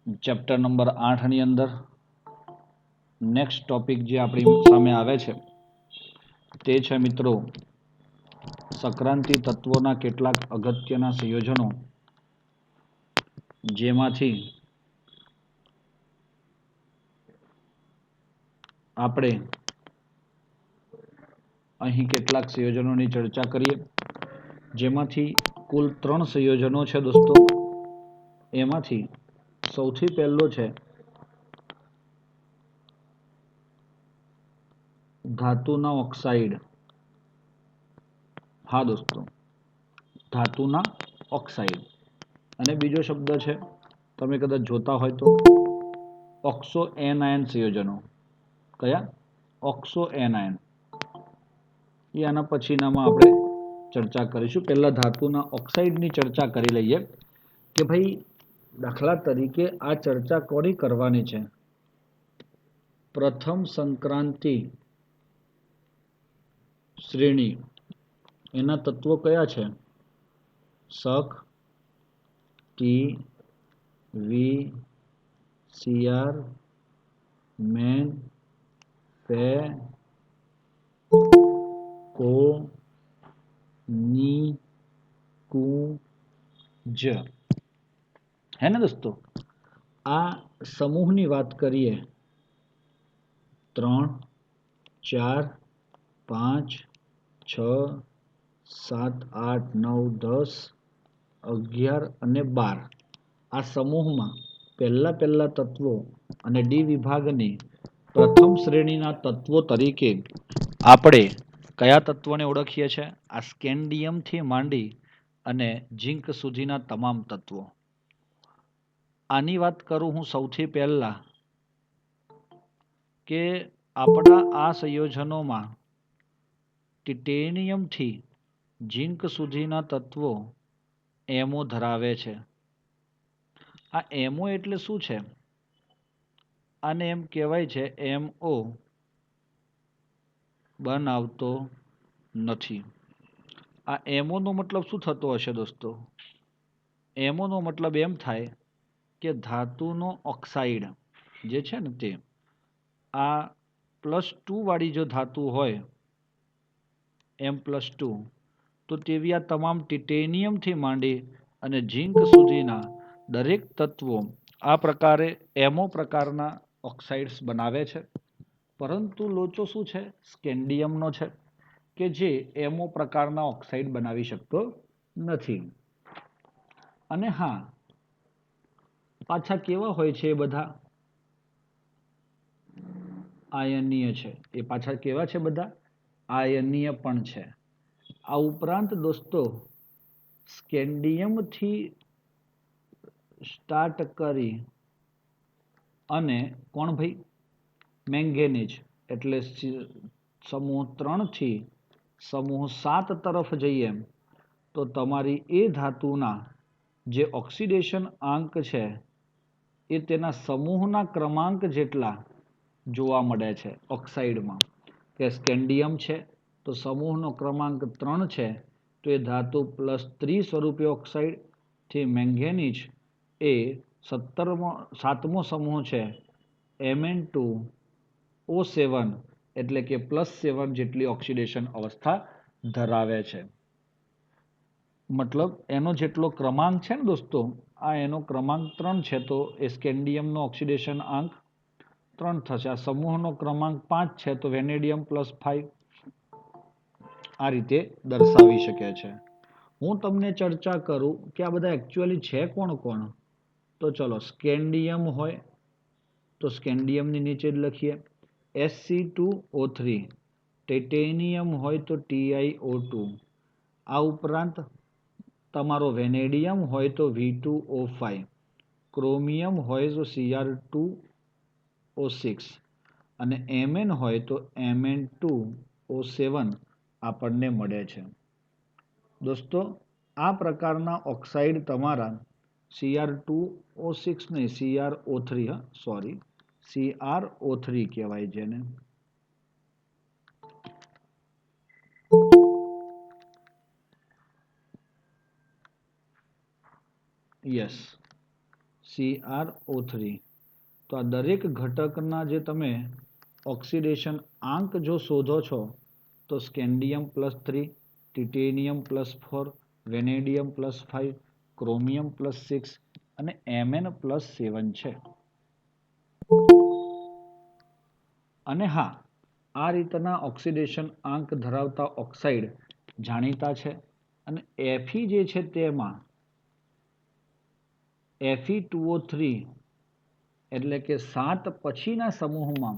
Chapter number 8 ની અંદર next topic જે આપણી સામે આવે છે તે છે મિત્રો સંક્રાંતિ તત્વોના કેટલાક અગત્યના સંયોજનો, જેમાંથી આપણે અહીં કેટલાક સંયોજનોની ચર્ચા કરીએ, જેમાંથી કુલ 3 સંયોજનો છે દોસ્તો. એમાંથી સૌથી પહેલો છે ધાતુના ઓક્સાઇડ. હા દોસ્તો, ધાતુના ઓક્સાઇડ. અને બીજો શબ્દ છે, તમે કદાચ જોતા હોય તો, ઓક્સો એનાયન સંયોજનો. કયા? Oxo anion. એ આના પછીનામાં આપણે ચર્ચા કરીશું. પહેલા ધાતુના ઓક્સાઇડની ચર્ચા કરી લઈએ કે ભાઈ દાખલા તરીકે આ ચર્ચા કોની કરવાની છે? પ્રથમ સંક્રાંતિ શ્રેણી એના તત્વો કયા છે? સખ, ટી, વી, સીઆર, મેન, ફે, કો, ની, કુ, જ. હે ને દોસ્તો? આ સમૂહની વાત કરીએ 3, 4, 5, 6, 7, 8, 9, 10, 11 અને 12. આ સમૂહમાં પહેલા તત્વો અને ડી વિભાગની પ્રથમ શ્રેણીના તત્વો તરીકે આપણે કયા તત્વોને ઓળખીએ છીએ? આ સ્કેન્ડિયમથી માંડી અને ઝિંક સુધીના તમામ તત્વો. આની વાત કરું હું સૌથી પહેલા કે આપણા આ સંયોજનોમાં ટિટેનિયમથી ઝિંક સુધીના તત્વો એમઓ ધરાવે છે. આ એમઓ એટલે શું છે? આને એમ કહેવાય છે એમઓ બનાવતો નથી. આ એમઓનો મતલબ શું થતો હશે દોસ્તો? એમઓનો મતલબ એમ થાય કે ધાતુનો ઓક્સાઇડ જે છે ને તે આ +2 વાળી જો ધાતુ હોય M+2, તો તેવી આ તમામ ટિટેનિયમથી માંડી અને ઝિંક સુધીના દરેક તત્વો આ પ્રકારે એમઓ પ્રકારના ઓક્સાઇડ્સ બનાવે છે. પરંતુ લોચો શું છે? સ્કેન્ડિયમનો છે કે જે એમઓ પ્રકારના ઓક્સાઇડ બનાવી શકતો નથી. અને હા, પાછા કેવા હોય છે એ બધા? આયનીય છે. એ પાછા કેવા છે બધા? આયનીય પણ છે. આ ઉપરાંત દોસ્તો સ્કેન્ડિયમથી સ્ટાર્ટ કરી અને કોણ ભાઈ? મેંગેનીઝ, એટલે સમૂહ 3 થી સમૂહ 7 તરફ જઈએ તો તમારી એ ધાતુના જે ઓક્સિડેશન આંક છે એ તેના સમૂહના ક્રમાંક જેટલા જોવા મળે છે ઓક્સાઇડમાં. કે સ્કેન્ડિયમ છે તો સમૂહનો ક્રમાંક 3 છે, તો એ ધાતુ +3 સ્વરૂપે ઓક્સાઇડ થી મેંગેનીઝ એ 7મો સમૂહ છે Mn2O7, એટલે કે +7 જેટલી ઓક્સિડેશન અવસ્થા ધરાવે છે. મતલબ એનો જેટલો ક્રમાંક છે ને દોસ્તો, આ એનો ક્રમાંક 3 છે, તો એ સ્કેન્ડિયમનો ઓક્સિડેશન આંક 3 થશે. આ સમૂહનો ક્રમાંક 5 છે તો વેનેડિયમ +5 આ રીતે દર્શાવી શકે છે. હું તમને ચર્ચા કરું કે આ બધા એકચ્યુઅલી છે કોણ કોણ? તો ચલો, સ્કેન્ડિયમ હોય તો સ્કેન્ડિયમની નીચે જ લખીએ Sc2O3. ટાઇટેનિયમ હોય તો TiO2. આ ઉપરાંત તમારો વેનેડિયમ હોય તો V2O5. ક્રોમિયમ હોય તો Cr2O6 અને Mn હોય તો Mn2O7 આપણને મળે છે. દોસ્તો આ પ્રકારના ઓક્સાઇડ તમારા Cr2O6 નહીં, CrO3, સોરી, CrO3 કહેવાય જેને. Yes, CrO3. તો આ દરેક ઘટકના જે તમે ઓક્સિડેશન આંક જો શોધો છો તો સ્કેન્ડિયમ +3, ટિટેનિયમ +4, વેનેડિયમ +5, ક્રોમિયમ +6 અને Mn+7 છે. અને હા, આ રીતના ઓક્સિડેશન આંક ધરાવતા ઓક્સાઇડ જાણીતા છે અને Fe જે છે તેમાં Fe2O3 એટલે કે 7 પછીના સમૂહમાં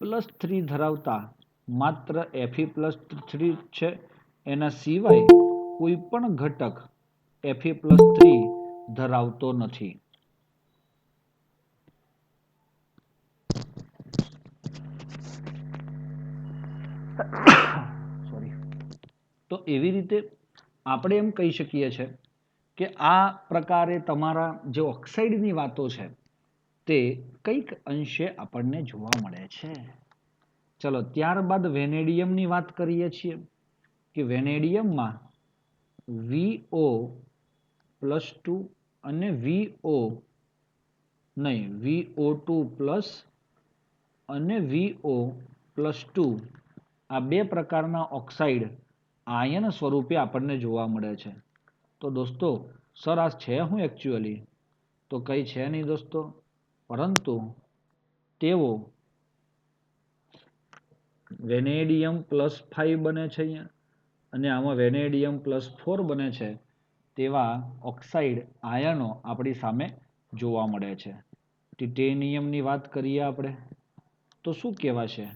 +3 ધરાવતા માત્ર Fe+3 છે. એના સિવાય કોઈ પણ ઘટક Fe+3 ધરાવતો નથી. સોરી. તો એવી રીતે આપણે એમ કહી શકીએ છીએ કે આ પ્રકારે તમારા જે ઓક્સાઇડની વાતો છે તે કંઈક અંશે આપણને જોવા મળે છે. ચલો ત્યારબાદ વેનેડિયમની વાત કરીએ છીએ કે વેનેડિયમમાં VO+2 અને VO2+ અને VO+2 આ બે પ્રકારના ઓક્સાઇડ આયન સ્વરૂપે આપણને જોવા મળે છે. તો દોસ્તો સર આ છે હું એકચ્યુઅલી તો કંઈ છે નહીં દોસ્તો, પરંતુ તેઓ વેનેડિયમ +5 બને છે અહીંયા અને આમાં વેનેડિયમ +4 બને છે તેવા ઓક્સાઇડ આયનો આપણી સામે જોવા મળે છે. ટિટેનિયમની વાત કરીએ આપણે તો શું કહેવાશે?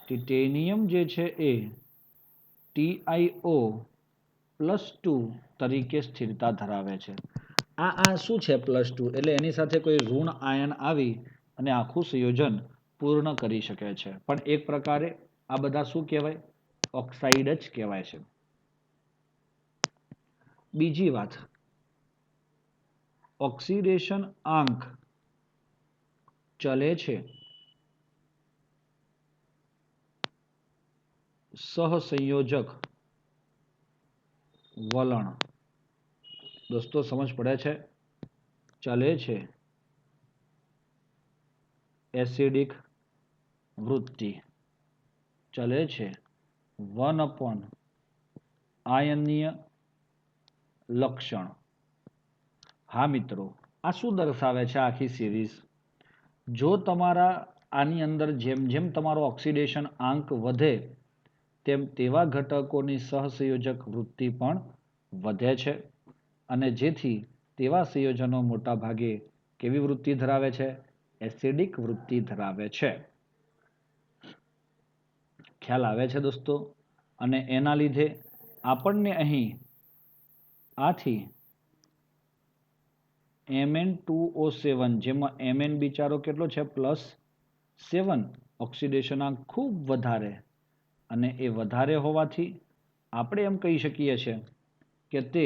ટિટેનિયમ જે છે એ TiO+2 તરીકે સ્થિરતા ધરાવે છે. આ શું છે +2? એટલે એની સાથે કોઈ ઋણ આયન આવી અને આખું સંયોજન પૂર્ણ કરી શકે છે. પણ એક પ્રકારે આ બધા શું કહેવાય? ઓક્સાઇડ જ કહેવાય છે. બીજી વાત, ઓક્સિડેશન આંક ચલે છે સહસંયોજક વલણ. દોસ્તો સમજ પડે છે? ચલે છે એસિડિક વૃત્તિ, ચલે છે 1 આયનીય લક્ષણ. હા મિત્રો, આ શું દર્શાવે છે આખી સિરીઝ? જો તમારા આની અંદર જેમ જેમ તમારો ઓક્સિડેશન આંક વધે તેમ તેવા ઘટકોની સહસંયોજક વૃત્તિ પણ વધે છે અને જેથી તેવા સંયોજનો મોટા ભાગે કેવી વૃત્તિ ધરાવે છે? એસિડિક વૃત્તિ ધરાવે છે. ખ્યાલ આવે છે દોસ્તો? અને એના લીધે આપણને અહીં આથી Mn2O7 જેમાં Mn બિચારો કેટલો છે? +7. ઓક્સિડેશન આંક ખૂબ વધારે અને એ વધારે હોવાથી આપણે એમ કહી શકીએ છીએ કે તે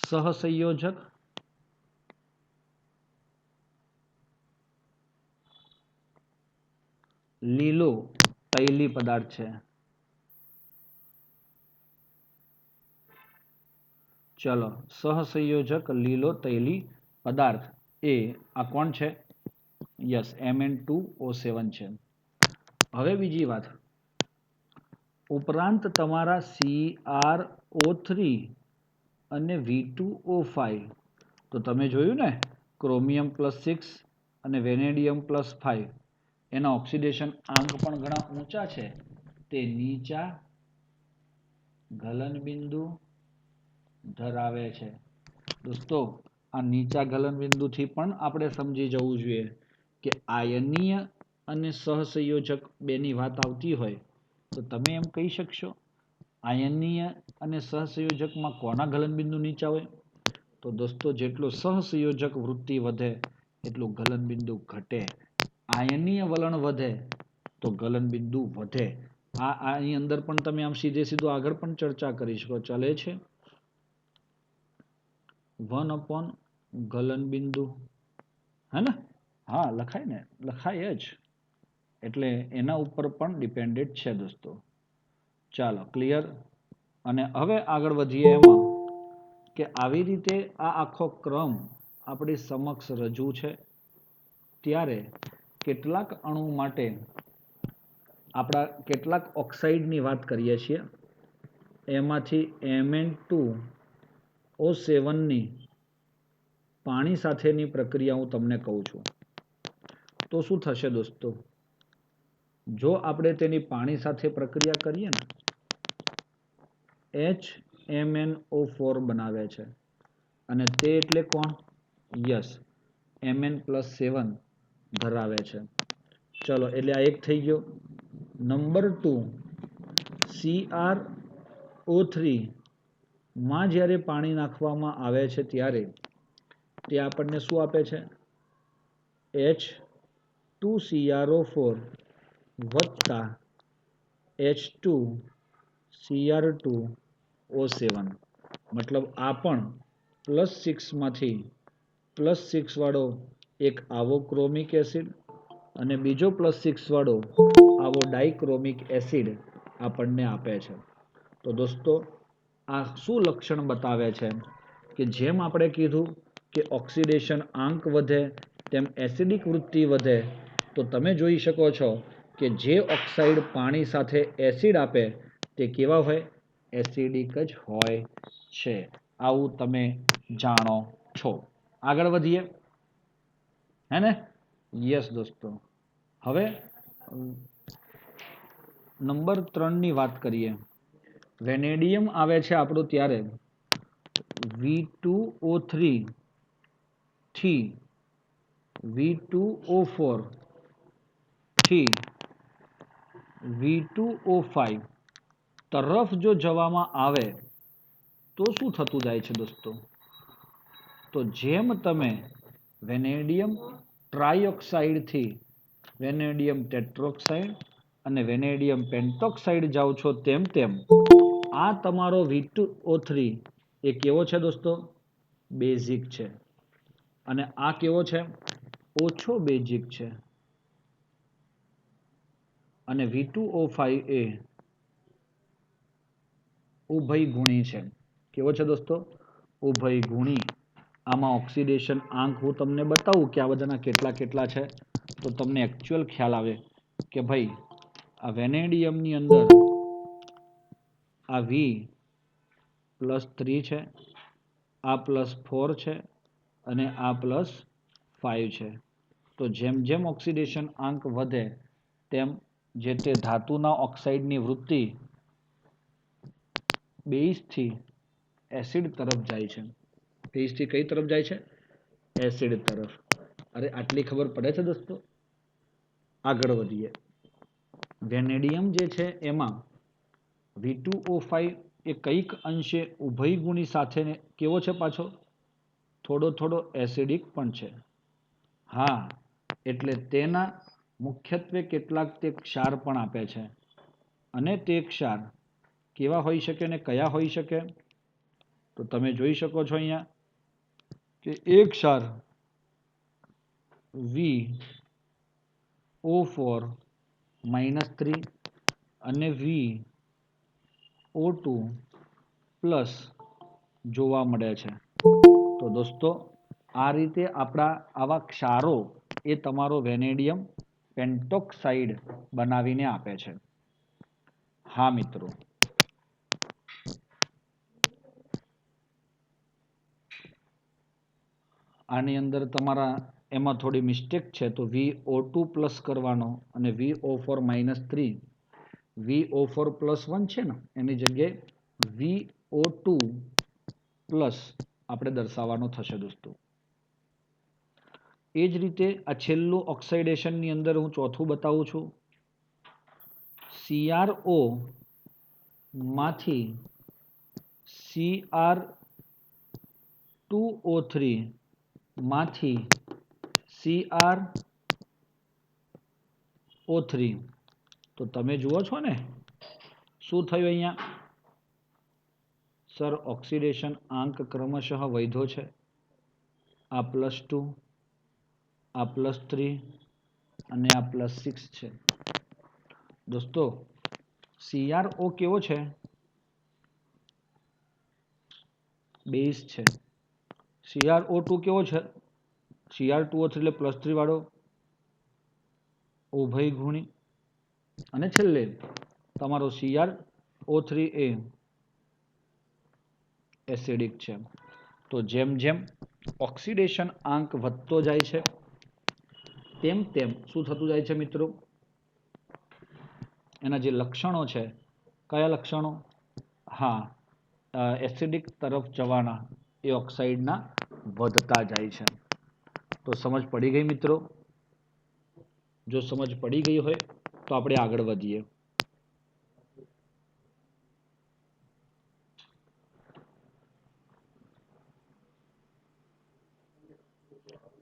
સહસંયોજક લીલો તૈલી પદાર્થ છે. ચલો, સહસંયોજક લીલો તૈલી પદાર્થ એ આ કોણ છે? યસ, Mn2O7 છે. હવે બીજી વાત, ઉપરાંત તમારા CrO3 અને V2O5 તો તમે જોયું ને, ક્રોમિયમ +6 અને વેનેડિયમ +5 એના ઓક્સિડેશન આંક પણ ઘણા ઊંચા છે. તે નીચા ગલનબિંદુ ધરાવે છે. દોસ્તો આ નીચા ગલનબિંદુથી પણ આપણે સમજી જવું જોઈએ કે આયનીય અને સહસંયોજક બેની વાત આવતી હોય તો તમે એમ કહી શકશો આયનીય અને સહસંયોજકમાં કોના ગલનબિંદુ નીચા હોય? તો દોસ્તો જેટલો સહસંયોજક વૃત્તિ વધે એટલું ગલનબિંદુ ઘટે. આયનીય વલણ વધે તો ગલનબિંદુ વધે. આની અંદર પણ તમે આમ સીધે સીધું આગળ પણ ચર્ચા કરી શકો. ચલે છે 1 ગલનબિંદુ, હે ને? હા લખાય ને, લખાય જ. એટલે એના ઉપર પણ ડિપેન્ડેડ છે દોસ્તો. ચાલો ક્લિયર. અને હવે આગળ વધીએ એમાં કે આવી રીતે આ આખો ક્રમ આપણી સમક્ષ રજૂ છે, ત્યારે કેટલાક અણુ માટે આપણા કેટલાક ઓક્સાઇડની વાત કરીએ છીએ, એમાંથી Mn2O7ની પાણી સાથેની પ્રક્રિયા હું તમને કહું છું. તો શું થશે દોસ્તો? જો આપણે તેની પાણી સાથે પ્રક્રિયા કરીએ ને, HMnO4 બનાવે છે, અને તે એટલે કોણ? યસ, Mn+7 ધરાવે છે. ચલો, એટલે આ એક થઈ ગયો. નંબર 2, CrO3 માં જ્યારે પાણી નાખવામાં આવે છે ત્યારે તે આપણને શું આપે છે? H2CrO4 વત્તા H2Cr2O7. મતલબ આ પણ +6 માંથી +6 વાળો એક આવો ક્રોમિક એસિડ અને બીજો +6 વાળો આવો ડાઇક્રોમિક એસિડ આપણને આપે છે. તો દોસ્તો, આ શું લક્ષણ બતાવે છે? કે જેમ આપણે કીધું કે ઓક્સિડેશન આંક વધે તેમ એસિડિક વૃત્તિ વધે, તો તમે જોઈ શકો છો કે જે ઓક્સાઇડ પાણી સાથે એસિડ આપે તે કેવા હોય? એસિડિક જ હોય છે. આવું તમે જાણો છો. આગળ વધીએ, હે ને? યસ દોસ્તો. હવે નંબર 3ની વાત કરીએ. વેનેડિયમ આવે છે આપણું ત્યારે V2O3 થી V2O4 થી V2O5 તરફ જો જવામાં આવે તો શું થતું જાય છે દોસ્તો? તો જેમ તમે વેનેડિયમ ટ્રાઇઓક્સાઇડથી વેનેડિયમ ટેટ્રોક્સાઇડ અને વેનેડિયમ પેન્ટોક્સાઇડ જાઓ છો, તેમ તેમ આ તમારો V2O3 એ કેવો છે દોસ્તો? બેઝિક છે. અને આ કેવો છે? ઓછો બેઝિક છે. અને V2O5 એ ઉભયગુણી છે. કેવો છે દોસ્તો? ઉભયગુણી. આમાં ઓક્સિડેશન આંક હું તમને બતાવું કે આ બધાના કેટલા કેટલા છે, તો તમને એકચ્યુઅલ ખ્યાલ આવે કે ભાઈ આ વેનેડિયમની અંદર આ V+3 છે, આ +4 છે અને આ +5 છે. તો જેમ જેમ ઓક્સિડેશન આંક વધે તેમ જે તે ધાતુના ઓક્સાઇડની વૃત્તિ બેઝથી એસિડ તરફ જાય છે. બેઝથી કઈ તરફ જાય છે? એસિડ તરફ. અરે આટલી ખબર પડે છે દોસ્તો? આગળ વધીએ. વેનેડિયમ જે છે એમાં V2O5 એ કઈક અંશે ઉભયગુણી સાથે કેવો છે પાછો? થોડો થોડો એસિડિક પણ છે. હા, એટલે તેના મુખ્યત્વે કેટલાક તે ક્ષાર પણ આપે છે. અને તે ક્ષાર કેવા હોઈ શકે ને કયા હોઈ શકે? તો તમે જોઈ શકો છો અહીંયા કે એક ક્ષાર VO4-3 અને VO2+ જોવા મળે છે. તો દોસ્તો, આ રીતે આપણા આવા ક્ષારો એ તમારો વેનેડિયમ પેન્ટોક્સાઇડ બનાવીને આપે છે. હા મિત્રો, આની અંદર તમારા એમાં થોડી મિસ્ટેક છે, તો VO2+ કરવાનો અને VO4-3 VO4+1 છે ને એની જગ્યાએ VO2+ આપણે દર્શાવવાનો થશે દોસ્તો. એ જ રીતે આ છેલ્લું ઓક્સાઇડેશનની અંદર હું ચોથું બતાવું છું. CrO માંથી Cr2O3 માંથી CrO3. તો તમે જુઓ છો ને શું થયું અહીંયા? સર, ઓક્સિડેશન આંક ક્રમશઃ વધ્યો છે. આ +2, આ +3 અને આ +6 છે. દોસ્તો, CrO કેવો છે? બેઝ છે. CrO2 કેવો છે? Cr2O3 એટલે +3 વાળો ઉભયગુણી, અને છેલ્લે તમારો CrO3 એ એસિડિક છે. તો જેમ જેમ ઓક્સિડેશન આંક વધતો જાય છે તેમ તેમ શું થતું જાય છે મિત્રો? એના જે લક્ષણો છે, કયા લક્ષણો? હા, એસિડિક તરફ જવાના એ ઓક્સાઇડના વધતા જાય છે. તો સમજ પડી ગઈ મિત્રો? જો સમજ પડી ગઈ હોય તો આપણે આગળ વધીએ.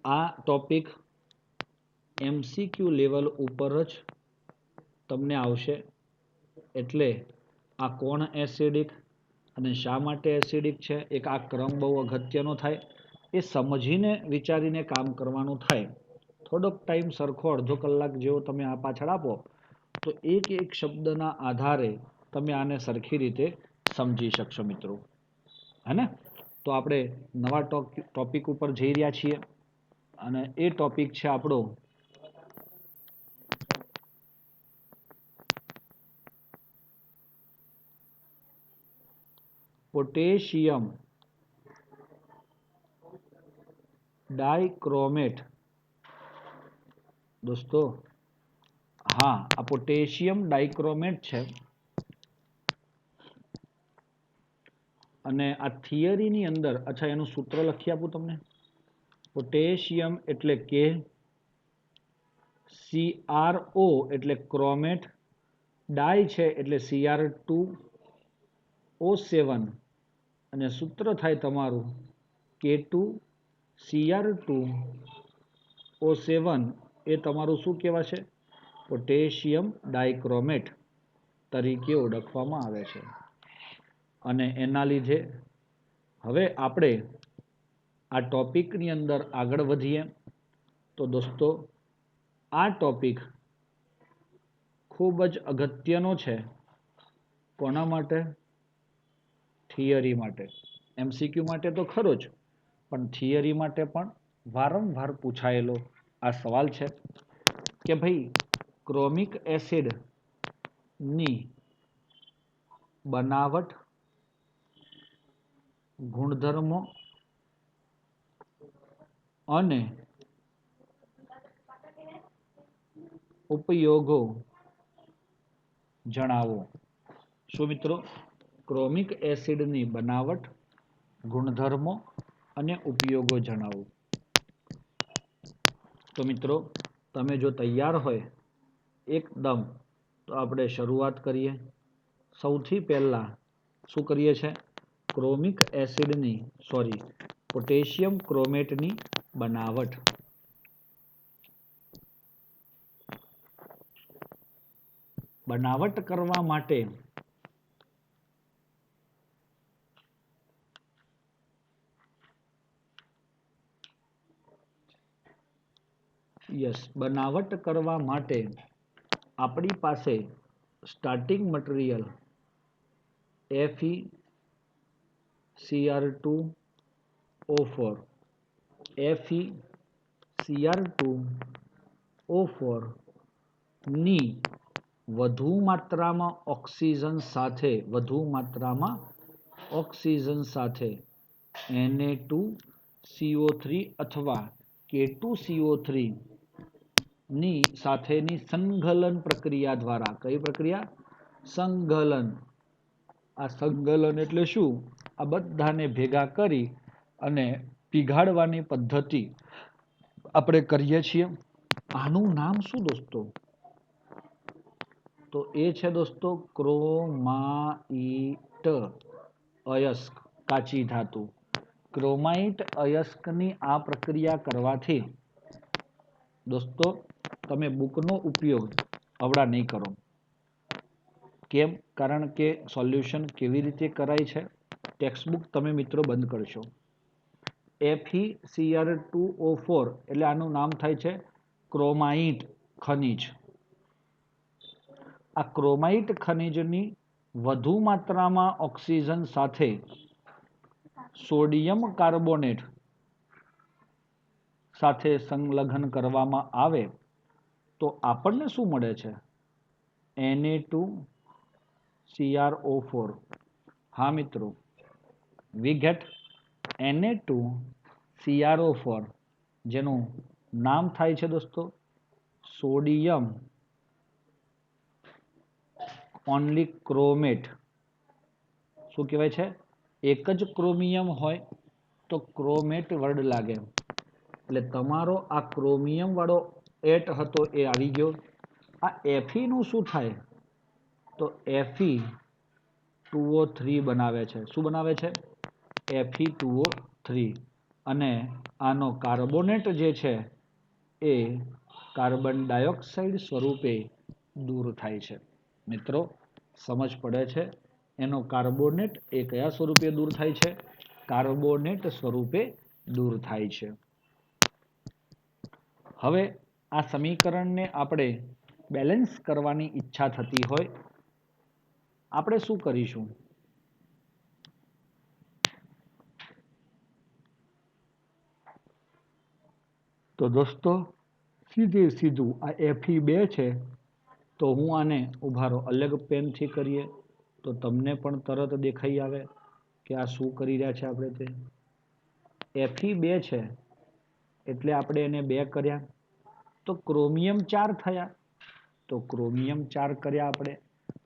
આ ટોપિક MCQ લેવલ ઉપર જ તમને આવશે. એટલે આ કોણ એસિડિક અને શા માટે એસિડિક છે, એક આ ક્રમ બહુ અગત્યનો થાય. એ સમજીને વિચારીને કામ કરવાનું થાય. થોડોક ટાઈમ સરખો અડધો કલાક જેવો તમે આ પાછળ આપો તો એક એક શબ્દના આધારે તમે આને સરખી રીતે સમજી શકશો મિત્રો. હે ને? તો આપણે નવા ટોપિક ઉપર જઈ રહ્યા છીએ અને એ ટોપિક છે આપણો પોટેશિયમ ડાઇક્રોમેટ. દોસ્તો, હા, આ પોટેશિયમ ડાઇક્રોમેટ છે. અને આ થિયરીની અંદર, અચ્છા, એનું સૂત્ર લખી આપું તમને. પોટેશિયમ એટલે કે CrO એટલે ક્રોમેટ, ડાઈ છે એટલે Cr2O7 અને સૂત્ર થાય તમારું K2Cr2O7 એ તમારું શું કહેવાશે? પોટેશિયમ ડાઇક્રોમેટ તરીકે ઓળખવામાં આવે છે. અને એના લીધે હવે આપણે આ ટોપિકની અંદર આગળ વધીએ. તો દોસ્તો, આ ટોપિક ખૂબ જ અગત્યનો છે. કોના માટે? થિયરી માટે. MCQ માટે તો ખરો જ, પણ થિયરી માટે પણ વારંવાર પૂછાયેલો આ સવાલ છે કે ભાઈ ક્રોમિક એસિડ ની બનાવટ, ગુણધર્મો અને ઉપયોગો જણાવો. શું મિત્રો? ક્રોમિક એસિડની બનાવટ, ગુણધર્મો અને ઉપયોગો જણાવો. તો મિત્રો, તમે જો તૈયાર હોય એકદમ, તો આપણે શરૂઆત કરીએ. સૌથી પહેલા શું કરીએ છે? પોટેશિયમ ક્રોમેટની બનાવટ. બનાવટ કરવા માટે બનાવટ કરવા માટે આપણી પાસે સ્ટાર્ટિંગ મટીરિયલ FeCr2O4 FeCr2O4 ની વધુ માત્રામાં ઓક્સિજન સાથે Na2CO3 અથવા K2CO3 ની સાથેની સંકલન પ્રક્રિયા દ્વારા, કઈ પ્રક્રિયા? સંકલન. આ સંકલન એટલે શું? આ બધાને ભેગા કરી અને પીગાડવાની પદ્ધતિ આપણે કરીએ છીએ. આનું નામ શું દોસ્તો? તો એ છે દોસ્તો ક્રોમાઇટ અયસ્ક, કાચી ધાતુ. ક્રોમાઇટ અયસ્કની આ પ્રક્રિયા કરવાથી દોસ્તો તમે બુકનો ઉપયોગ હવડા નહીં કરો. કેમ? કારણ કે સોલ્યુશન કેવી રીતે કરાય છે, ટેક્સ્ટબુક તમે મિત્રો બંધ કરશો. FeCr2O4 એટલે આનું નામ થાય છે ક્રોમાઇટ ખનિજ. આ ક્રોમાઇટ ખનિજની વધુ માત્રામાં ઓક્સિજન સાથે સોડિયમ કાર્બોનેટ સાથે સંલગ્ન કરવામાં આવે તો આપણને શું મળે છે? Na2CrO4. હા મિત્રો, we get Na2CrO4 જેનું નામ થાય છે દોસ્તો સોડિયમ ઓનલી ક્રોમેટ. શું કહેવાય છે? એક જ ક્રોમિયમ હોય તો ક્રોમેટ વર્ડ લાગે. એટલે તમારો આ ક્રોમિયમ વાળો એટ હતો એ આવી ગયો. આ Fe નું શું થાય? તો Fe2O3 બનાવે છે. શું બનાવે છે? Fe2O3. અને આનો કાર્બોનેટ જે છે એ કાર્બન ડાયોક્સાઇડ સ્વરૂપે દૂર થાય છે. મિત્રો સમજ પડે છે? એનો કાર્બોનેટ એ કયા સ્વરૂપે દૂર થાય છે? કાર્બોનેટ સ્વરૂપે દૂર થાય છે. હવે આ સમીકરણને આપણે બેલેન્સ કરવાની ઈચ્છા થતી હોય આપણે શું કરીશું? તો દોસ્તો સીધું આ Fe2 છે તો હું આને ઉભારો અલગ પેનથી કરીએ તો તમને પણ તરત દેખાઈ આવે કે આ શું કરી રહ્યા છે આપણે તે. Fe2 છે એટલે આપણે એને 2 કર્યા તો ક્રોમિયમ 4 થયા. તો ક્રોમિયમ 4 કર્યા આપણે.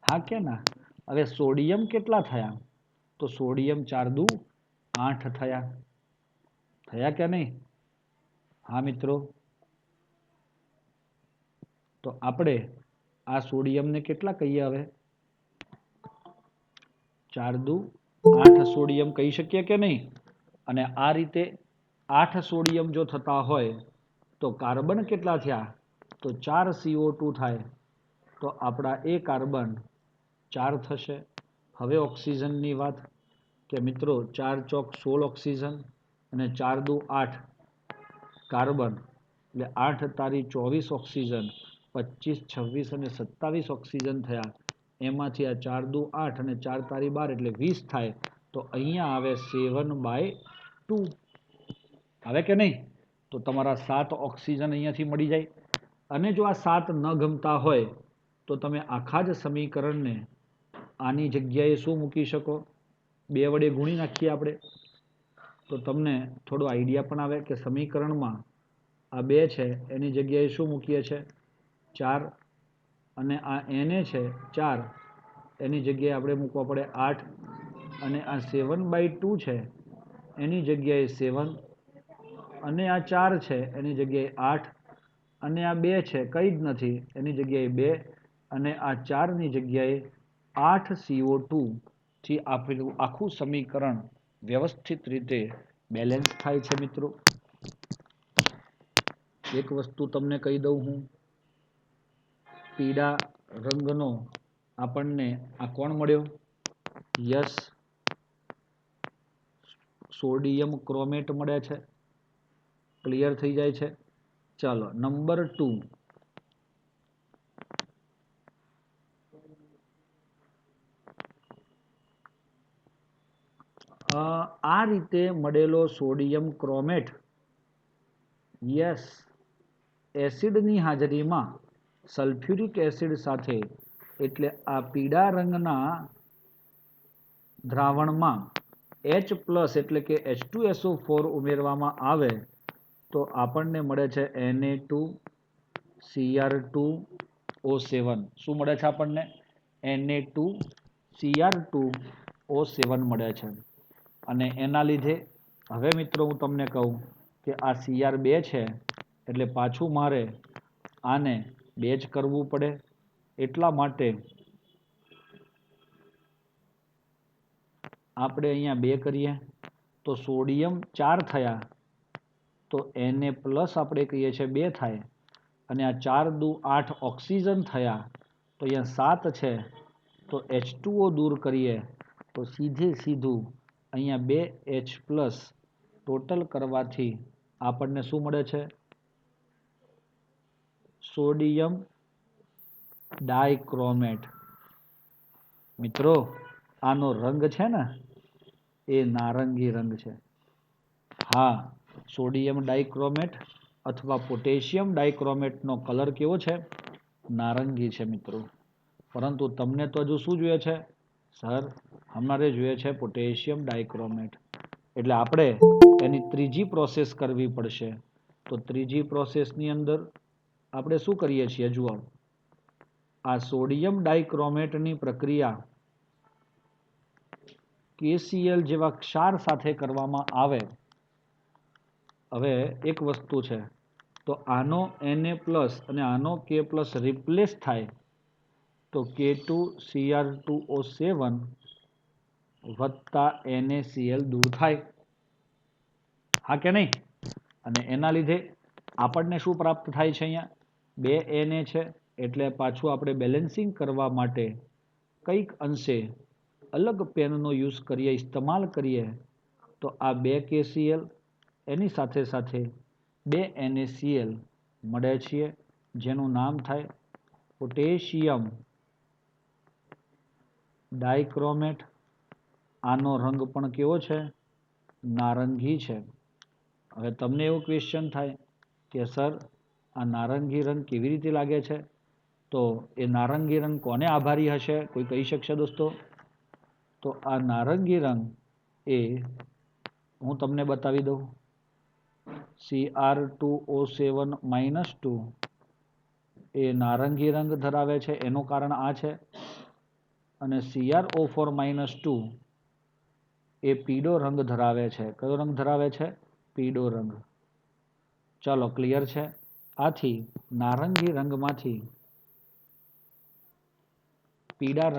હા કે ના? હવે સોડિયમ કેટલા થયા? તો સોડિયમ 4 દુ 8 થયા. થયા કે નહીં? હા મિત્રો, તો આપણે આ સોડિયમને કેટલા કહીએ હવે? 4 દુ 8 સોડિયમ કહી શકીએ કે નહીં? અને આ રીતે 8 સોડિયમ જો થતા હોય તો કાર્બન કેટલા થયા? તો 4 CO2 થાય. તો આપણા એ કાર્બન 4 થશે. હવે ઓક્સિજનની વાત કે મિત્રો 4 ચોક 16 ઓક્સિજન અને 4 દુ 8 કાર્બન એટલે 8 તારી 24 ઓક્સિજન 25 26 અને 27 ઓક્સિજન થયા. એમાંથી આ 4 દુ 8 અને 4 તારી 12 એટલે 20 થાય. તો અહીંયા આવે 7/2 આવે કે નહીં? તો તમારા 7 ઓક્સિજન અહીંયાથી મળી જાય. અને જો આ 7 ન ગમતા હોય તો તમે આખા જ સમીકરણને આની જગ્યાએ શું મૂકી શકો? 2 વડે ગુણી નાખીએ આપણે તો તમને થોડો આઈડિયા પણ આવે કે સમીકરણમાં આ 2 છે એની જગ્યાએ શું મૂકીએ છે? 4 અને આ Na છે 4 એની જગ્યાએ આપણે મૂકવા પડે 8 અને આ 7/2 છે એની જગ્યાએ 7 અને આ 4 છે એની જગ્યાએ 8 અને આ 2 છે કંઈ જ નથી એની જગ્યાએ 2 અને આ 4 ની જગ્યાએ 8 CO2 થી આપેલું આખું સમીકરણ વ્યવસ્થિત રીતે બેલેન્સ થાય છે મિત્રો. એક વસ્તુ તમને કહી દઉં હું, પીળા રંગનો આપણને આ કોણ મળ્યો? યસ, સોડિયમ ક્રોમેટ મળે છે. ક્લિયર થઈ જાય છે? ચાલો નંબર 2. આ રીતે મળેલો સોડિયમ ક્રોમેટ યસ એસિડની હાજરીમાં સલ્ફ્યુરિક એસિડ સાથે એટલે આ પીળા રંગના દ્રાવણમાં H+ એટલે કે H2SO4 ઉમેરવામાં આવે તો આપણને મળે છે Na2Cr2O7. શું મળે છે આપણને? Na2Cr2O7 મળે છે. અને એના લીધે હવે મિત્રો હું તમને કહું કે આ Cr2 છે એટલે પાછું મારે આને 2 જ કરવું પડે. એટલા માટે આપણે અહીંયા 2 કરીએ તો સોડિયમ 4 થયા તો Na+ આપણે કહીએ છીએ 2 થાય અને આ 4 દુ 8 ઓક્સિજન થયા તો અહીંયા 7 છે તો H2O દૂર કરીએ તો સીધું અહીંયા 2H+ ટોટલ કરવાથી આપણને શું મળે છે? Sodium dichromate. મિત્રો આનો રંગ છે ને એ નારંગી રંગ છે. હા, સોડિયમ ડાઇક્રોમેટ અથવા પોટેશિયમ ડાઇક્રોમેટનો કલર કેવો છે? નારંગી છે મિત્રો. પરંતુ તમને તો હજુ શું જોઈએ છે? સર, અમારે જોઈએ છે પોટેશિયમ ડાઇક્રોમેટ. એટલે આપણે એની ત્રીજી પ્રોસેસ કરવી પડશે. તો ત્રીજી પ્રોસેસની અંદર આપણે શું કરીએ છીએ? જુઓ, આ સોડિયમ ડાઇક્રોમેટની પ્રક્રિયા KCl જેવા ક્ષાર સાથે કરવામાં આવે. હવે એક વસ્તુ છે, તો આનો Na+ અને આનો K+ રિપ્લેસ થાય તો K2Cr2O7 વત્તા NaCl દૂર થાય. હા કે નહીં? અને એના લીધે આપણને શું પ્રાપ્ત થાય છે? અહીંયા 2 Na છે, એટલે પાછું આપણે બેલેન્સિંગ કરવા માટે કંઈક અંશે અલગ પેનનો યુઝ કરીએ, ઇસ્તેમાલ કરીએ, તો આ 2 KCl એની સાથે સાથે 2 NaCl મળે છે, જેનું નામ થાય પોટેશિયમ ડાઇક્રોમેટ. આનો રંગ પણ કેવો છે? નારંગી છે. હવે તમને એવું ક્વેશ્ચન થાય કે સર, આ નારંગી રંગ કેવી રીતે લાગે છે? તો એ નારંગી રંગ કોને આભારી હશે? કોઈ કહી શકશે દોસ્તો? તો આ નારંગી રંગ એ હું તમને બતાવી દઉં. Cr2O7-2 એ નારંગી રંગ ધરાવે છે, એનું કારણ આ છે. અને CrO4-2 એ પીળો રંગ ધરાવે છે. કયો રંગ ધરાવે છે? પીળો રંગ. ચાલો, ક્લિયર છે? આથી નારંગી રંગમાંથી પીળા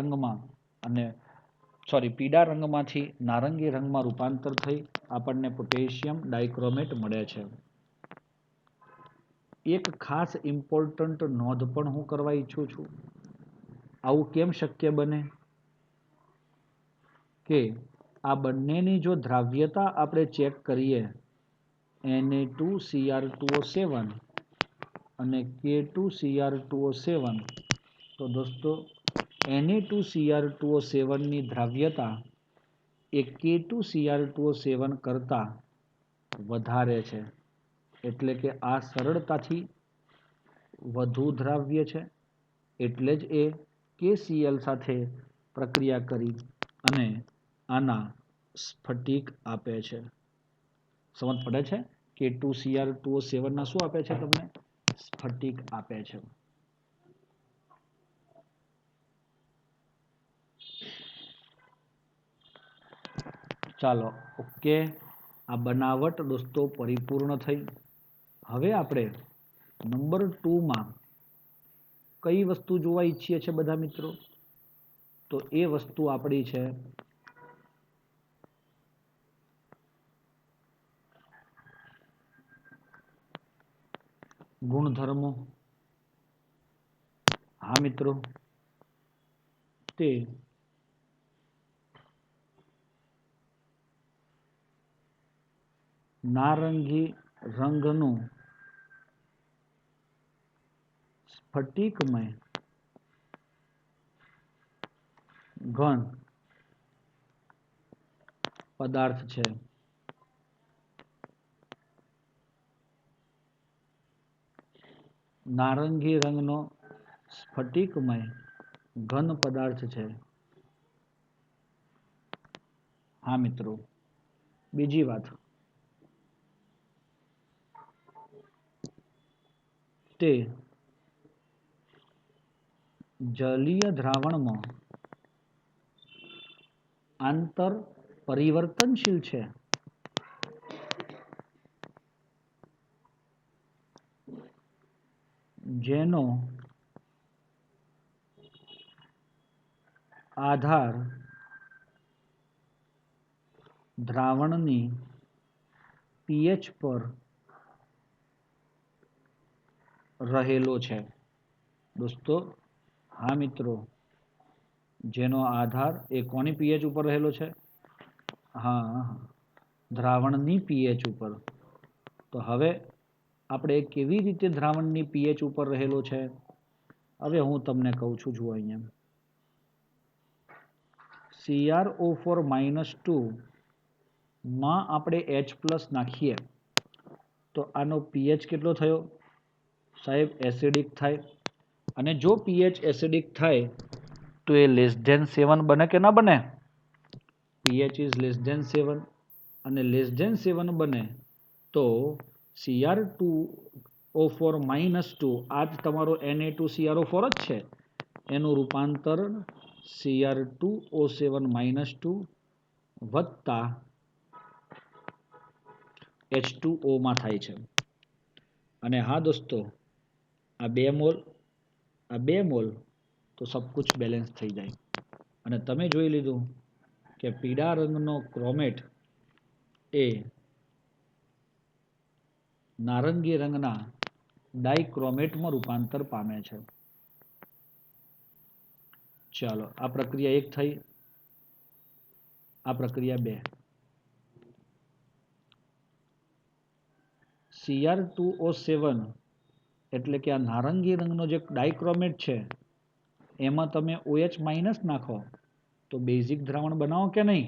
રંગમાંથી નારંગી રંગમાં રૂપાંતર થઈ આપણને પોટેશિયમ ડાઇક્રોમેટ મળે છે. એક ખાસ ઇમ્પોર્ટન્ટ નોંધ પણ હું કરવા ઈચ્છું છું. આવું કેમ શક્ય બને કે આ બંનેની જો દ્રાવ્યતા આપણે ચેક કરીએ, Na2Cr2O7 અને K2Cr2O7, તો દોસ્તો Na2Cr2O7 ની દ્રાવ્યતા એ K2Cr2O7 કરતા વધારે છે. એટલે કે આ સરળતાથી વધુ દ્રાવ્ય છે, એટલે જ એ KCl સાથે પ્રક્રિયા કરી અને આના સ્ફટિક આપે છે. સમજ પડે છે? K2Cr2O7 ના શું આપે છે તમને? સ્ફટિક આપે છે. ચાલો, ઓકે. આ બનાવટ દોસ્તો પરિપૂર્ણ થઈ. હવે આપણે નંબર 2માં કઈ વસ્તુ જોવા ઈચ્છીએ છીએ બધા મિત્રો? તો એ વસ્તુ આપણી છે ગુણધર્મો. હા મિત્રો, તે નારંગી રંગનું સ્ફટિકમય ઘન પદાર્થ છે. નારંગી રંગનો સ્ફટિકમય ઘન પદાર્થ છે. હા મિત્રો, બીજી વાત, તે જલીય દ્રાવણમાં આંતર પરિવર્તનશીલ છે. જેનો આધાર દ્રાવણની pH પર રહેલો છે. દોસ્તો, હા મિત્રો, જેનો આધાર એ કોની pH ઉપર રહેલો છે? હા, દ્રાવણની pH ઉપર. તો હવે આપણે કેવી રીતે દ્રાવણની pH ઉપર રહેલો છે? હવે હું તમને કહું છું. જુઓ, અહીંયા CrO4-2 માં આપણે H+ નાખીએ તો આનો pH કેટલો થયો સાહેબ એસિડિક થાય અને જો pH એસિડિક થાય તો એ <7 બને કે ના બને pH is <7 અને <7 બને તો Cr2O4 -2 આ જ તમારો Na2CrO4 જ છે એનું રૂપાંતર Cr2O7 -2 વત્તા H2O માં થાય છે અને હા દોસ્તો આ 2 મોલ તો સબ કુછ બેલેન્સ થઈ જાય અને તમે જોઈ લીધું કે પીળા રંગનો ક્રોમેટ એ નારંગી રંગના ડાયક્રોમેટમાં રૂપાંતર પામે છે. ચાલો આ પ્રક્રિયા 1 થઈ, આ પ્રક્રિયા 2. Cr2O7 એટલે કે આ નારંગી રંગનો જે ડાયક્રોમેટ છે એમાં તમે OH- નાખો તો બેઝિક દ્રાવણ બનાવો કે નહીં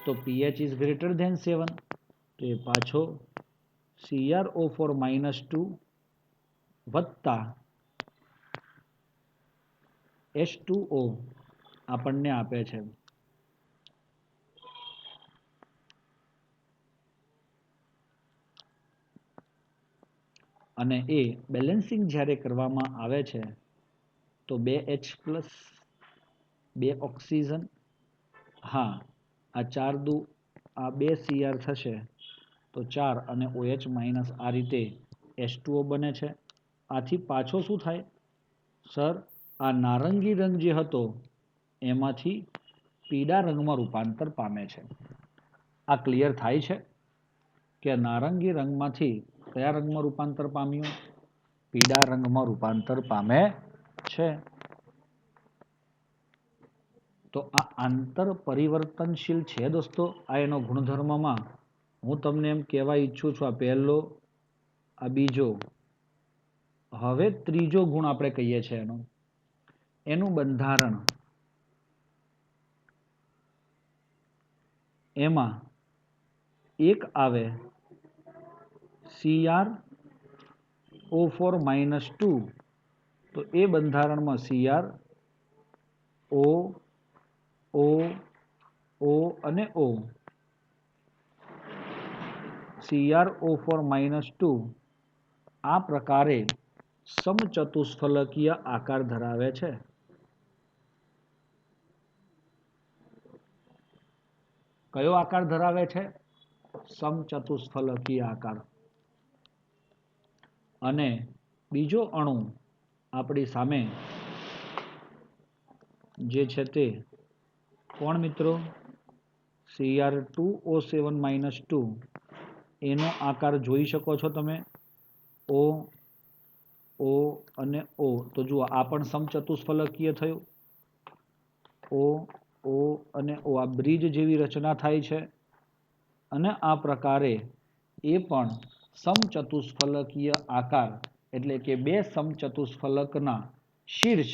તો pH is greater than 7 તો એ પાછો CrO4 -2 વત્તા H2O આપણને આપે છે. અને એ બેલેન્સિંગ જ્યારે કરવામાં આવે છે તો 2H+, 2 ઓક્સિજન, હા આ 4 દુ આ 2 Cr થશે તો 4 અને OH- આ રીતે H2O બને છે. આથી પાછો શું થાય સર આ નારંગી રંગ જે હતો એમાંથી પીળા રંગમાં રૂપાંતર પામે છે. આ ક્લિયર થાય છે કે નારંગી રંગમાંથી કયા રંગમાં રૂપાંતર પામ્યું પીળા રંગમાં રૂપાંતર પામે છે. તો આ આંતર પરિવર્તનશીલ છે દોસ્તો આ એનો ગુણધર્મમાં હું તમને એમ કહેવા ઈચ્છું છું આ પહેલો આ બીજો હવે ત્રીજો ગુણ આપણે કહીએ છીએ એનું બંધારણ એમાં એક આવે CrO4 -2 તો એ બંધારણમાં Cr O અને O CrO4 -2 આ પ્રકારે સમચતુષ્ફલકીય આકાર ધરાવે છે. કયો આકાર ધરાવે છે સમચતુષ્ફલકીય આકાર. અને બીજો અણુ આપણી સામે જે છે તે કોણ મિત્રો Cr2O7 -2 એનો આકાર જોઈ શકો છો તમે O અને O તો જુઓ આ પણ સમચતુષ્ફલકીય થયું O અને O આ બ્રિજ જેવી રચના થાય છે અને આ પ્રકારે એ પણ સમચતુષ્ફલકીય આકાર એટલે કે 2 સમચતુષ્ફલકના શીર્ષ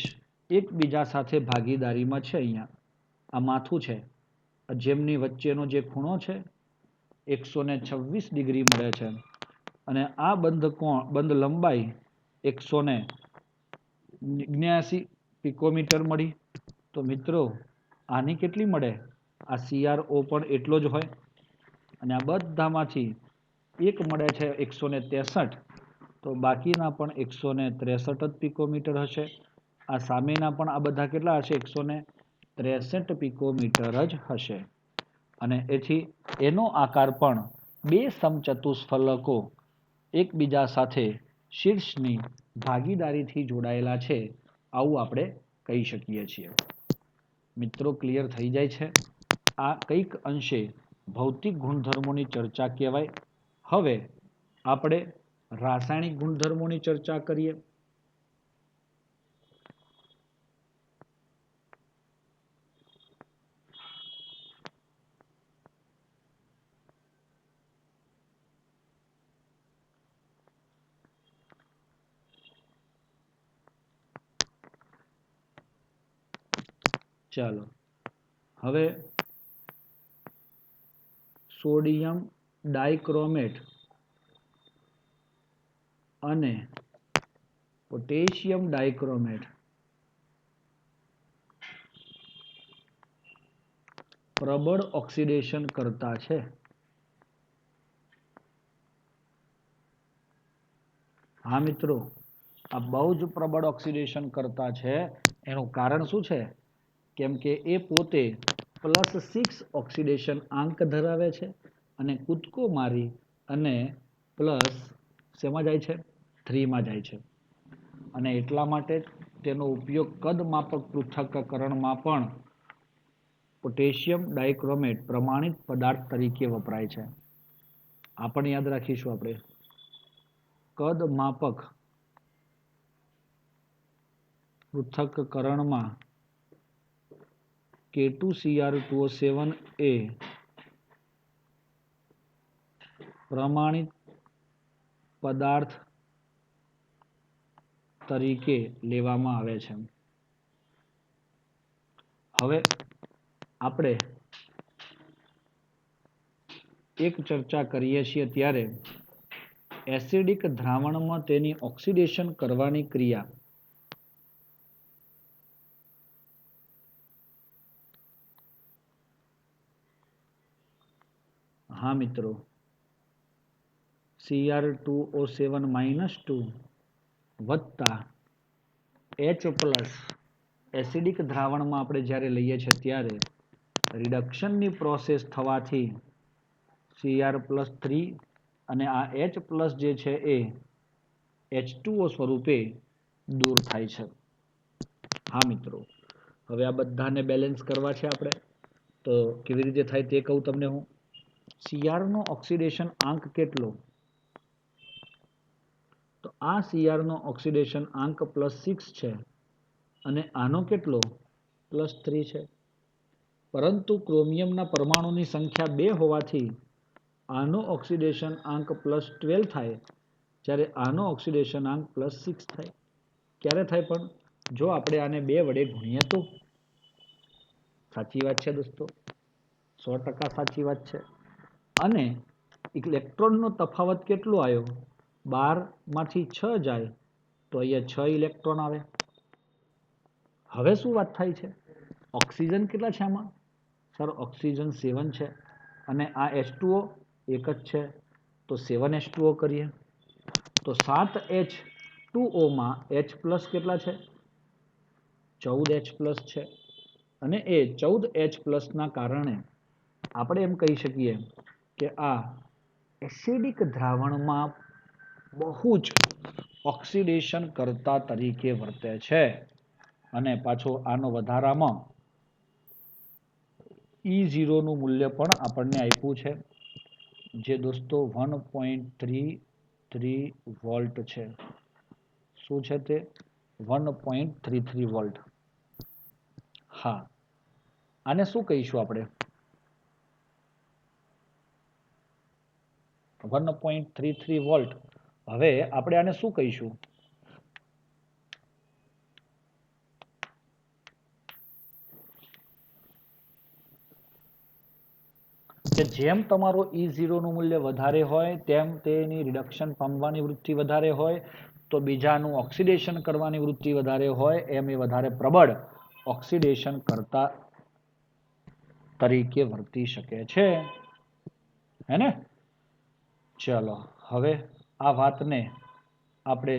એકબીજા સાથે ભાગીદારીમાં છે. અહીંયા આ માથું છે જેમની વચ્ચેનો જે ખૂણો છે 126 ડિગ્રી મળે છે અને આ બંધ લંબાઈ 179 પિકોમીટર મળી. તો મિત્રો આની કેટલી મળે આ CrO પણ એટલો જ હોય અને આ બધામાંથી એક મળે છે 163 તો બાકીના પણ 163 જ પિકોમીટર હશે. આ સામેના પણ આ બધા કેટલા હશે 163 પિકોમીટર જ હશે અને એથી એનો આકાર પણ 2 સમચતુષ્ફલકો એકબીજા સાથે શીર્ષની ભાગીદારીથી જોડાયેલા છે આવું આપણે કહી શકીએ છીએ. મિત્રો ક્લિયર થઈ જાય છે. આ કંઈક અંશે ભૌતિક ગુણધર્મોની ચર્ચા કહેવાય. હવે આપણે રાસાયણિક ગુણધર્મોની ચર્ચા કરીએ. ચાલો હવે સોડિયમ ડાઇક્રોમેટ અને પોટેશિયમ ડાઇક્રોમેટ પ્રબળ ઓક્સિડેશન કરતા છે. હા મિત્રો, આ બહુ જ પ્રબળ ઓક્સિડેશન કરતા છે. એનું કારણ શું છે? કેમ કે એ પોતે +6 ઓક્સિડેશન આંક ધરાવે છે અને કૂદકો મારી અને પ્લસ શેમાં જાય છે? 3 માં જાય છે. અને એટલા માટે તેનો ઉપયોગ કદ માપક પૃથક્કરણમાં પણ પોટેશિયમ ડાઇક્રોમેટ પ્રમાણિત પદાર્થ તરીકે વપરાય છે. આ પણ યાદ રાખીશું આપણે. કદ માપક પૃથક્કરણમાં K2Cr2O7 એ પ્રમાણિત પદાર્થ તરીકે લેવામાં આવે છે. હવે આપણે એક ચર્ચા કરીએ છીએ ત્યારે એસિડિક દ્રાવણમાં તેની ઓક્સિડેશન કરવાની ક્રિયા હા મિત્રો, Cr2O7-2 વત્તા H+ એસિડિક દ્રાવણમાં આપણે જ્યારે લઈએ છીએ ત્યારે રિડક્શનની પ્રોસેસ થવાથી Cr+3 અને આ H+ જે છે એ H2O સ્વરૂપે દૂર થાય છે. હા મિત્રો, હવે આ બધાને બેલેન્સ કરવા છે આપણે. તો કેવી રીતે થાય તે કહું તમને હું. Cr નો ઓક્સિડેશન આંક કેટલો? તો આ Cr નો ઓક્સિડેશન આંક +6 છે અને આનો કેટલો? +3 છે. પરંતુ ક્રોમિયમના પરમાણુની સંખ્યા 2 હોવાથી આનો ઓક્સિડેશન આંક +12 થાય, જ્યારે આનો ઓક્સિડેશન આંક +6 થાય. ક્યારે થાય પણ? જો આપણે આને 2 વડે ગુણીએ તો. સાચી વાત છે દોસ્તો, 100% સાચી વાત છે. અને ઇલેક્ટ્રોનનો તફાવત કેટલો આવ્યો? 12 માંથી 6 જાય તો અહીંયા 6 ઇલેક્ટ્રોન આવે. હવે શું વાત થાય છે? ઓક્સિજન કેટલા છે આમાં? સર ઓક્સિજન 7 છે અને આ H2O એક જ છે તો 7H2O કરીએ. તો 7H2O માં H+ કેટલા છે? 14H+ છે. અને એ 14H+ ના કારણે આપણે એમ કહી શકીએ કે આ એસિડિક દ્રાવણમાં બહુ જ ઓક્સિડેશન કરતા તરીકે વર્તે છે. અને પાછો આનો વધારામાં E0 નું મૂલ્ય પણ આપણને આપ્યું છે, જે દોસ્તો 1.33 વોલ્ટ છે. શું છે તે? 1.33 વોલ્ટ. હા, આને શું કહીશું આપણે? 1.33 વોલ્ટ. હવે આપણે આને શું કહીશું? કે જેમ તમારો E0 નું મૂલ્ય વધારે હોય તેમ તેની રિડક્શન પામવાની વૃત્તિ વધારે હોય, તો બીજાનું ઓક્સિડેશન કરવાની વૃત્તિ વધારે હોય એમ એ વધારે પ્રબળ ઓક્સિડેશન કરતા તરીકે વર્તી શકે છે. હે ને? ચલો હવે આ વાતને આપણે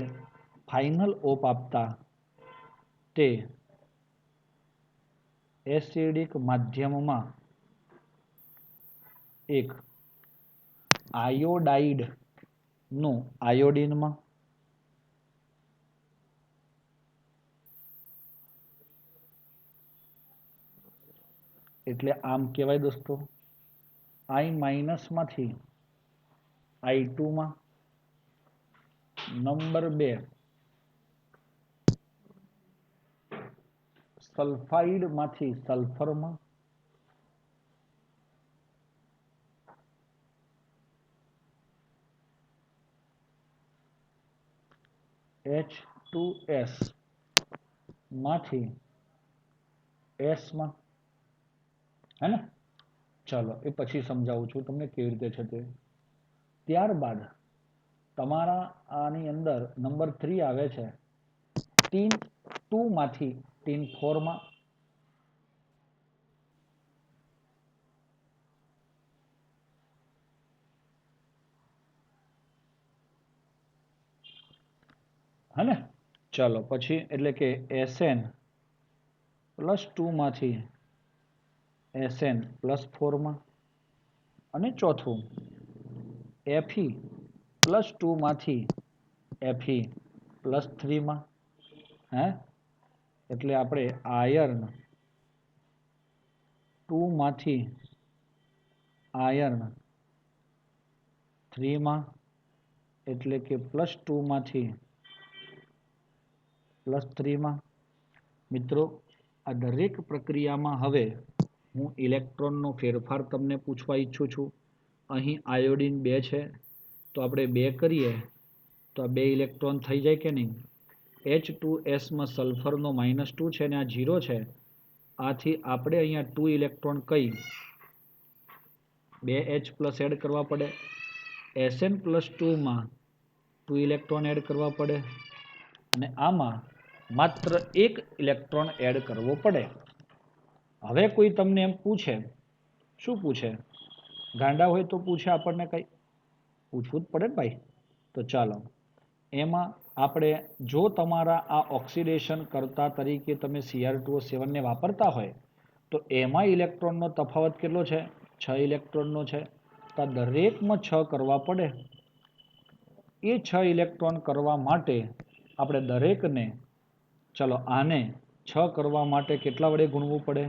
ફાઇનલ ઓપ આપતા તે એસિડિક માધ્યમમાં એક આયોડાઇડ નું આયોડીનમાં એટલે આમ કહેવાય દોસ્તો, I- માંથી I2 માં, નંબર 2 સલ્ફાઇડ માંથી સલ્ફરમાં, H2S માંથી S માં, હે ને? ચાલો એ પછી સમજાવું છું તમને કેવી રીતે છે તે. ત્યારબાદ તમારા આની અંદર નંબર 3 આવે છે ટીન 2 માંથી ટીન 4 માં હે ને. ચાલો પછી એટલે કે SN +2 માંથી SN +4 માં અને ચોથું Fe +2 માંથી Fe +3 માં હે એટલે આપણે આયર્ન 2 માંથી આયર્ન 3 માં એટલે કે +2 માંથી +3 માં. મિત્રો આ દરેક પ્રક્રિયામાં હવે હું ઇલેક્ટ્રોનનો ફેરફાર તમને પૂછવા ઈચ્છું છું. અહીં આયોડિન 2 છે તો આપણે 2 કરીએ તો આ 2 ઇલેક્ટ્રોન થઈ જાય કે નહીં. H2S માં સલ્ફરનો -2 છે અને આ 0 છે. આથી આપણે અહીંયા 2 ઇલેક્ટ્રોન કઈ 2H+ એડ કરવા પડે. SN+2 માં 2 ઇલેક્ટ્રોન એડ કરવા પડે અને આમાં માત્ર 1 ઇલેક્ટ્રોન એડ કરવો પડે. હવે કોઈ તમને એમ પૂછે, શું પૂછે? ગાંડા હોય તો પૂછે આપણને કંઈ પૂછવું જ પડે ને ભાઈ. તો ચાલો એમાં આપણે જો તમારા આ ઓક્સિડેશન કરતા તરીકે તમે Cr2O7 ને વાપરતા હોય તો એમાં ઇલેક્ટ્રોનનો તફાવત કેટલો છે? 6 ઇલેક્ટ્રોનનો છે. તો દરેકમાં 6 કરવા પડે. એ 6 ઇલેક્ટ્રોન કરવા માટે આપણે દરેકને ચલો આને 6 કરવા માટે કેટલા વડે ગુણવું પડે?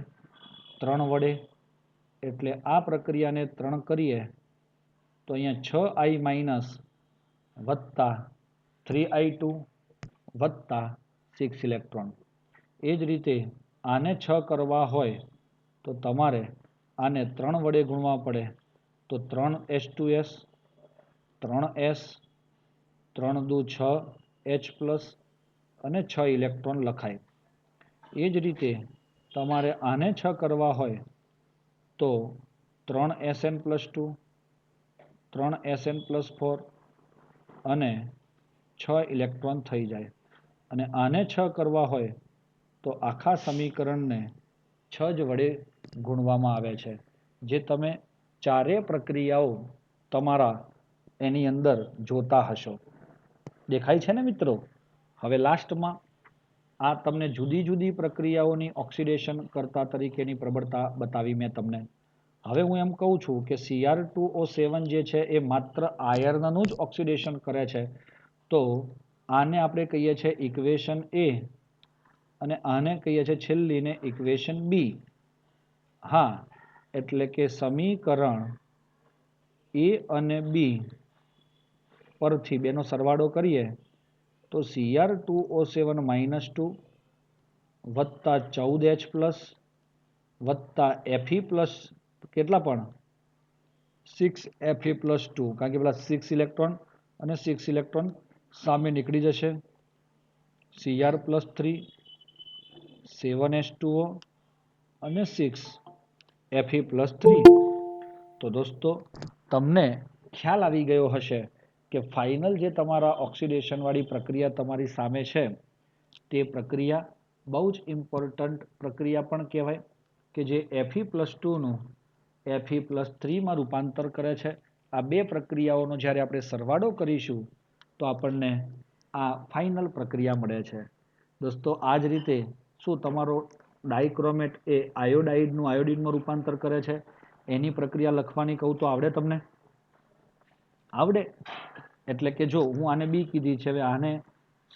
3 વડે. એટલે આ પ્રક્રિયાને 3 કરીએ તો અહીંયા 6I- વત્તા 3I2 વત્તા 6 ઇલેક્ટ્રોન. એ જ રીતે આને 6 કરવા હોય તો તમારે આને 3 વડે ગુણવા પડે તો 3H2S 3S 3 દુ 6H+ અને 6 ઇલેક્ટ્રોન લખાય. એ જ રીતે તમારે આને 6 કરવા હોય તો 3SN+2 3SN+4 અને 6 ઇલેક્ટ્રોન થઈ જાય. અને આને 6 કરવા હોય તો આખા સમીકરણને 6 જ વડે ગુણવામાં આવે છે. જે તમે ચારે પ્રક્રિયાઓ તમારા એની અંદર જોતા હશો. દેખાય છે ને મિત્રો? હવે લાસ્ટમાં આ તમને જુદી જુદી પ્રક્રિયાઓની ઓક્સિડેશન કરતા તરીકેની પ્રબળતા બતાવી મેં તમને. હવે હું એમ કહું છું કે Cr2O7 જે છે એ માત્ર આયર્નનું જ ઓક્સિડેશન કરે છે. તો આને આપણે કહીએ છીએ ઇક્વેશન A અને આને કહીએ છીએ છેલ્લીને ઇક્વેશન B. હા, એટલે કે સમીકરણ A અને B પરથી બેનો સરવાળો કરીએ તો Cr2O7 -2 વત્તા 14H+ વત્તા Fe+ કેટલા પણ 6Fe+2 કારણ કે પેલા 6 ઇલેક્ટ્રોન અને 6 ઇલેક્ટ્રોન સામે નીકળી જશે. Cr+3 7H2O અને 6Fe+3. તો દોસ્તો તમને ખ્યાલ આવી ગયો હશે કે ફાઇનલ જે તમારા ઓક્સિડેશન વાળી પ્રક્રિયા તમારી સામે છે તે પ્રક્રિયા બહુ જ ઇમ્પોર્ટન્ટ પ્રક્રિયા પણ કહેવાય કે જે Fe+2 નું Fe+3 માં રૂપાંતર કરે છે. આ બે પ્રક્રિયાઓનો જ્યારે આપણે સરવાળો કરીશું તો આપણને આ ફાઇનલ પ્રક્રિયા મળે છે. દોસ્તો આ જ રીતે શું તમારો ડાઇક્રોમેટ એ આયોડાઇડનું આયોડિનમાં રૂપાંતર કરે છે એની પ્રક્રિયા લખવાની કહું તો આવડે તમને? આવડે? એટલે કે જો હું આને B કીધી છે, હવે આને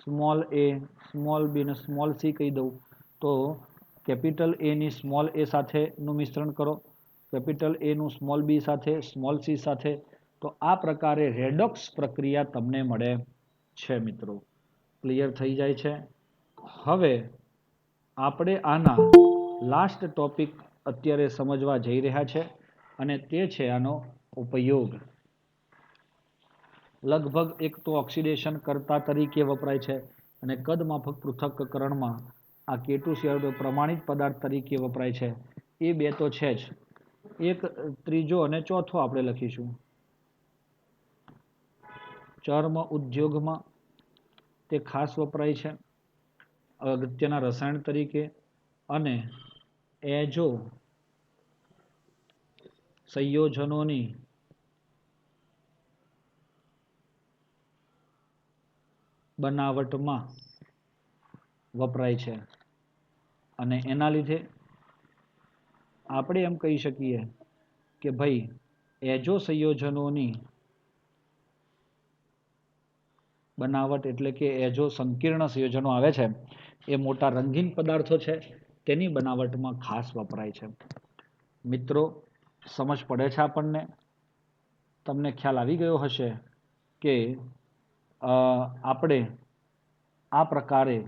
સ્મોલ a સ્મોલ b ને સ્મોલ c કહી દઉં તો કેપિટલ A ની સ્મોલ a સાથેનું મિશ્રણ કરો, કેપિટલ A નું સ્મોલ b સાથે, સ્મોલ c સાથે. તો આ પ્રકારે રેડોક્સ પ્રક્રિયા તમને મળે છે મિત્રો. ક્લિયર થઈ જાય છે? હવે આપણે આના લાસ્ટ ટોપિક અત્યારે સમજવા જઈ રહ્યા છે અને તે છે આનો ઉપયોગ. લગભગ એક તો ઓક્સિડેશન કરતા તરીકે વપરાય છે અને કદમાફક પૃથક્કરણમાં આ K2Cr2 પ્રમાણિત પદાર્થ તરીકે વપરાય છે. એ બે તો છે જ. એક ત્રીજો અને ચોથો આપણે લખીશું. ચર્મ ઉદ્યોગમાં તે ખાસ વપરાય છે અગત્યના રસાયણ તરીકે, અને એજો સંયોજનોની બનાવટમાં વપરાય છે. અને એના લીધે આપણે એમ કહી શકીએ કે ભાઈ એજો સંયોજનોની બનાવટ એટલે કે એજો સંકીર્ણ સંયોજનો આવે છે એ મોટા રંગીન પદાર્થો છે તેની બનાવટમાં ખાસ વપરાય છે. મિત્રો, સમજ પડે છે આપણને? તમને ખ્યાલ આવી ગયો હશે કે આપણે આ પ્રકારે